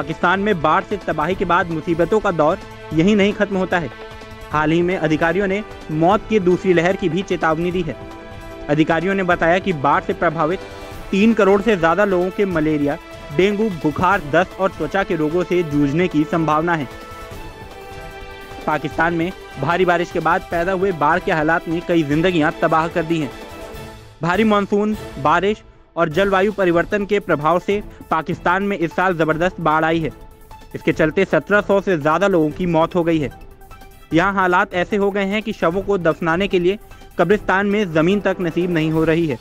पाकिस्तान में बाढ़ से तबाही के बाद मुसीबतों का दौर यहीं नहीं खत्म होता है। हाल ही में अधिकारियों ने मौत की दूसरी लहर की भी चेतावनी दी है। अधिकारियों ने बताया कि बाढ़ से प्रभावित 3 करोड़ से ज्यादा लोगों के मलेरिया, डेंगू, बुखार, दस्त और त्वचा के रोगों से जूझने की संभावना है। पाकिस्तान में भारी बारिश के बाद पैदा हुए बाढ़ के हालात ने कई जिंदगियां तबाह कर दी हैं। भारी मानसून, बारिश और जलवायु परिवर्तन के प्रभाव से पाकिस्तान में इस साल जबरदस्त बाढ़ आई है। इसके चलते 1700 से ज्यादा लोगों की मौत हो गई है। यहाँ हालात ऐसे हो गए हैं कि शवों को दफनाने के लिए कब्रिस्तान में जमीन तक नसीब नहीं हो रही है,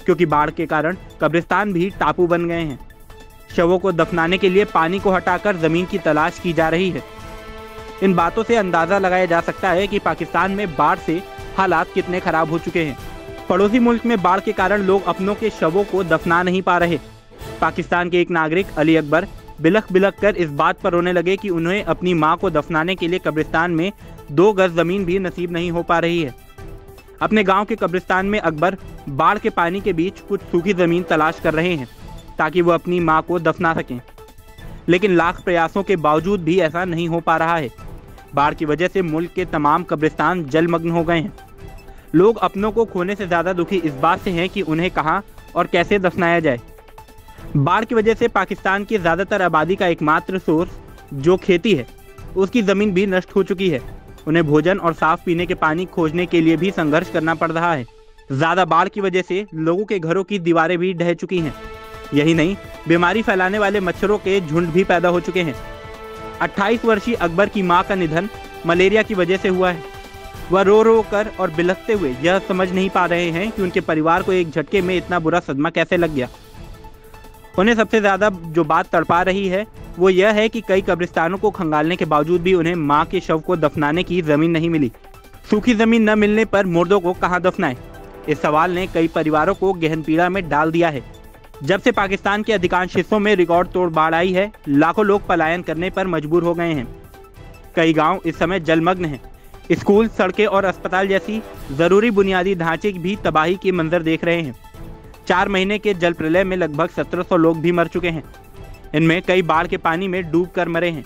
क्योंकि बाढ़ के कारण कब्रिस्तान भी टापू बन गए हैं। शवों को दफनाने के लिए पानी को हटाकर जमीन की तलाश की जा रही है। इन बातों से अंदाजा लगाया जा सकता है कि पाकिस्तान में बाढ़ से हालात कितने खराब हो चुके हैं। पड़ोसी मुल्क में बाढ़ के कारण लोग अपनों के शवों को दफना नहीं पा रहे। पाकिस्तान के एक नागरिक अली अकबर बिलख बिलख कर इस बात पर रोने लगे कि उन्हें अपनी मां को दफनाने के लिए कब्रिस्तान में 2 गज जमीन भी नसीब नहीं हो पा रही है। अपने गांव के कब्रिस्तान में अकबर बाढ़ के पानी के बीच कुछ सूखी जमीन तलाश कर रहे हैं ताकि वो अपनी मां को दफना सकें, लेकिन लाख प्रयासों के बावजूद भी ऐसा नहीं हो पा रहा है। बाढ़ की वजह से मुल्क के तमाम कब्रिस्तान जलमग्न हो गए हैं। लोग अपनों को खोने से ज्यादा दुखी इस बात से हैं कि उन्हें कहां और कैसे दफनाया जाए। बाढ़ की वजह से पाकिस्तान की ज्यादातर आबादी का एकमात्र सोर्स जो खेती है, उसकी जमीन भी नष्ट हो चुकी है। उन्हें भोजन और साफ पीने के पानी खोजने के लिए भी संघर्ष करना पड़ रहा है। ज्यादा बाढ़ की वजह से लोगों के घरों की दीवारें भी ढह चुकी हैं। यही नहीं, बीमारी फैलाने वाले मच्छरों के झुंड भी पैदा हो चुके हैं। 28 वर्षीय अकबर की मां का निधन मलेरिया की वजह से हुआ है। वह रो रो कर और बिलखते हुए यह समझ नहीं पा रहे हैं कि उनके परिवार को एक झटके में इतना बुरा सदमा कैसे लग गया। उन्हें सबसे ज्यादा जो बात तड़पा रही है वो यह है कि कई कब्रिस्तानों को खंगालने के बावजूद भी उन्हें मां के शव को दफनाने की जमीन नहीं मिली। सूखी जमीन न मिलने पर मुर्दों को कहां दफनाएं? इस सवाल ने कई परिवारों को गहन पीड़ा में डाल दिया है। जब से पाकिस्तान के अधिकांश हिस्सों में रिकॉर्ड तोड़ बाढ़ आई है, लाखों लोग पलायन करने पर मजबूर हो गए हैं। कई गांव इस समय जलमग्न हैं। स्कूल, सड़कें और अस्पताल जैसी जरूरी बुनियादी ढांचे भी तबाही के मंजर देख रहे हैं। 4 महीने के जल प्रलय में लगभग 1700 लोग भी मर चुके हैं। इनमें कई बाढ़ के पानी में डूब कर मरे हैं।